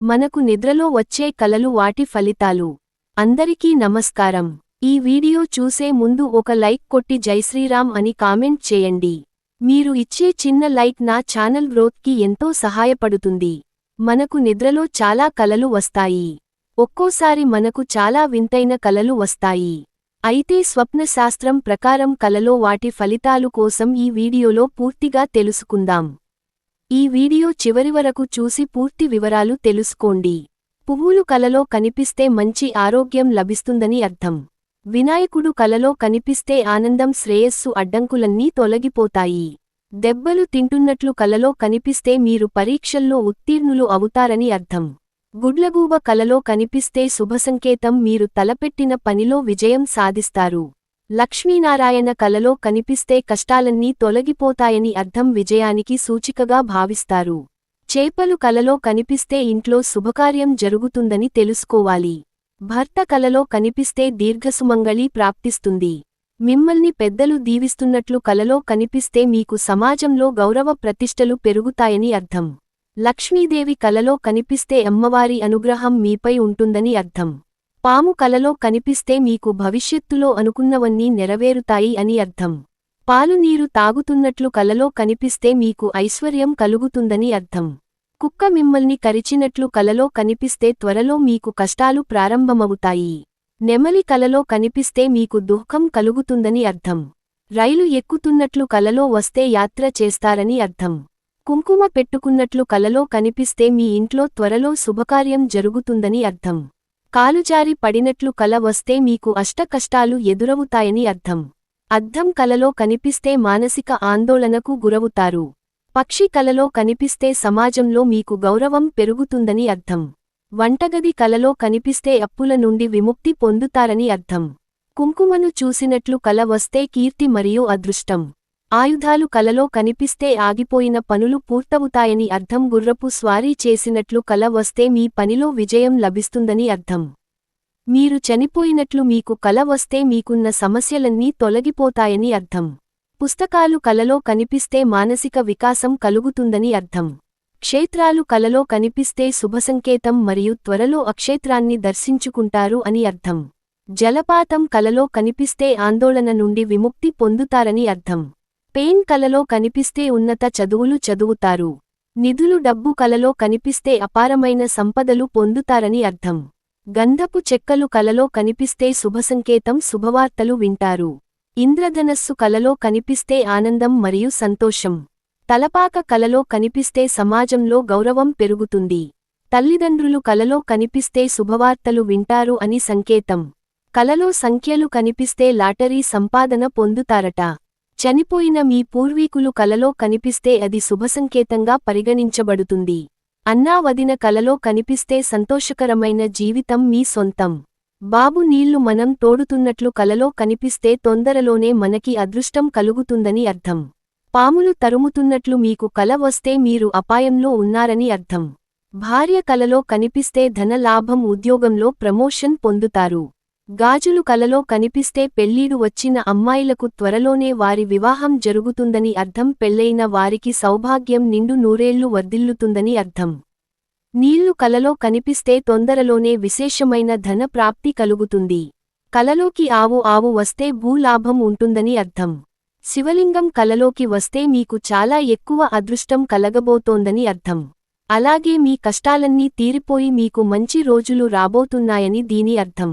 మనకు నిద్రలో వచ్చే కలలు వాటి ఫలితాలు. అందరికీ నమస్కారం. ఈ వీడియో చూసే ముందు ఒక లైక్ కొట్టి జైశ్రీరామ్ అని కామెంట్ చేయండి. మీరు ఇచ్చే చిన్న లైక్ నా ఛానల్ గ్రోత్కి ఎంతో సహాయపడుతుంది. మనకు నిద్రలో చాలా కలలు వస్తాయి. ఒక్కోసారి మనకు చాలా వింతైన కలలు వస్తాయి. అయితే స్వప్నశాస్త్రం ప్రకారం కలలో వాటి ఫలితాలు కోసం ఈ వీడియోలో పూర్తిగా తెలుసుకుందాం. ఈ వీడియో చివరి వరకు చూసి పూర్తి వివరాలు తెలుసుకోండి. పువ్వులు కలలో కనిపిస్తే మంచి ఆరోగ్యం లభిస్తుందని అర్థం. వినాయకుడు కలలో కనిపిస్తే ఆనందం, శ్రేయస్సు, అడ్డంకులన్నీ తొలగిపోతాయి. దెబ్బలు తింటున్నట్లు కలలో కనిపిస్తే మీరు పరీక్షల్లో ఉత్తీర్ణులు అవుతారని అర్థం. గుడ్లగూబ కలలో కనిపిస్తే శుభసంకేతం, మీరు తలపెట్టిన పనిలో విజయం సాధిస్తారు. లక్ష్మీనారాయణ కలలో కనిపిస్తే కష్టాలన్నీ తొలగిపోతాయని అర్థం, విజయానికి సూచికగా భావిస్తారు. చేపలు కలలో కనిపిస్తే ఇంట్లో శుభకార్యం జరుగుతుందని తెలుసుకోవాలి. భర్త కలలో కనిపిస్తే దీర్ఘసుమంగళి ప్రాప్తిస్తుంది. మిమ్మల్ని పెద్దలు దీవిస్తున్నట్లు కలలో కనిపిస్తే మీకు సమాజంలో గౌరవ ప్రతిష్టలు పెరుగుతాయని అర్థం. లక్ష్మీదేవి కలలో కనిపిస్తే అమ్మవారి అనుగ్రహం మీపై ఉంటుందని అర్థం. పాము కలలో కనిపిస్తే మీకు భవిష్యత్తులో అనుకున్నవన్నీ నెరవేరుతాయి అని అర్థం. పాలు నీరు తాగుతున్నట్లు కలలో కనిపిస్తే మీకు ఐశ్వర్యం కలుగుతుందని అర్థం. కుక్క మిమ్మల్ని కరిచినట్లు కలలో కనిపిస్తే త్వరలో మీకు కష్టాలు ప్రారంభమవుతాయి. నెమలి కలలో కనిపిస్తే మీకు దుఃఖం కలుగుతుందని అర్థం. రైలు ఎక్కుతున్నట్లు కలలో వస్తే యాత్ర చేస్తారని అర్థం. కుంకుమ పెట్టుకున్నట్లు కలలో కనిపిస్తే మీ ఇంట్లో త్వరలో శుభకార్యం జరుగుతుందని అర్థం. కాలుజారి పడినట్లు కల వస్తే మీకు అష్టకష్టాలు ఎదురవుతాయని అర్థం. అద్దం కలలో కనిపిస్తే మానసిక ఆందోళనకు గురవుతారు. పక్షి కలలో కనిపిస్తే సమాజంలో మీకు గౌరవం పెరుగుతుందని అర్థం. వంటగది కలలో కనిపిస్తే అప్పుల నుండి విముక్తి పొందుతారని అర్థం. కుంకుమను చూసినట్లు కల వస్తే కీర్తి మరియు అదృష్టం. ఆయుధాలు కలలో కనిపిస్తే ఆగిపోయిన పనులు పూర్తవుతాయని అర్థం. గుర్రపు స్వారీ చేసినట్లు కల వస్తే మీ పనిలో విజయం లభిస్తుందని అర్థం. మీరు చనిపోయినట్లు మీకు కల వస్తే మీకున్న సమస్యలన్నీ తొలగిపోతాయని అర్థం. పుస్తకాలు కలలో కనిపిస్తే మానసిక వికాసం కలుగుతుందని అర్థం. క్షేత్రాలు కలలో కనిపిస్తే శుభసంకేతం మరియు త్వరలో అక్షేత్రాన్ని దర్శించుకుంటారు అని అర్థం. జలపాతం కలలో కనిపిస్తే ఆందోళన నుండి విముక్తి పొందుతారని అర్థం. పెయిన్ కలలో కనిపిస్తే ఉన్నత చదువులు చదువుతారు. నిధులు డబ్బు కలలో కనిపిస్తే అపారమైన సంపదలు పొందుతారని అర్థం. గంధపు చెక్కలు కలలో కనిపిస్తే శుభసంకేతం, శుభవార్తలు వింటారు. ఇంద్రధనస్సు కలలో కనిపిస్తే ఆనందం మరియు సంతోషం. తలపాక కలలో కనిపిస్తే సమాజంలో గౌరవం పెరుగుతుంది. తల్లిదండ్రులు కలలో కనిపిస్తే శుభవార్తలు వింటారు అని సంకేతం. కలలో సంఖ్యలు కనిపిస్తే లాటరీ సంపాదన పొందుతారట. చనిపోయిన మీ పూర్వీకులు కలలో కనిపిస్తే అది శుభసంకేతంగా పరిగణించబడుతుంది. అన్నా వదిన కలలో కనిపిస్తే సంతోషకరమైన జీవితం మీ సొంతం. బాబు నీళ్లు మనం తోడుతున్నట్లు కలలో కనిపిస్తే తొందరలోనే మనకి అదృష్టం కలుగుతుందని అర్థం. పాములు తరుముతున్నట్లు మీకు కల వస్తే మీరు అపాయంలో ఉన్నారని అర్థం. భార్య కలలో కనిపిస్తే ధన లాభం, ఉద్యోగంలో ప్రమోషన్ పొందుతారు. గాజులు కలలో కనిపిస్తే పెళ్లిడు వచ్చిన అమ్మాయిలకు త్వరలోనే వారి వివాహం జరుగుతుందని అర్థం. పెళ్లైన వారికి సౌభాగ్యం, నిండు నూరేళ్లు వర్ధిల్లుతుందని అర్థం. నీళ్లు కలలో కనిపిస్తే తొందరలోనే విశేషమైన ధన ప్రాప్తి కలుగుతుంది. కలలోకి ఆవు వస్తే భూలాభం ఉంటుందని అర్థం. శివలింగం కలలోకి వస్తే మీకు చాలా ఎక్కువ అదృష్టం కలగబోతోందని అర్థం. అలాగే మీ కష్టాలన్నీ తీరిపోయి మీకు మంచి రోజులు రాబోతున్నాయని దీని అర్థం.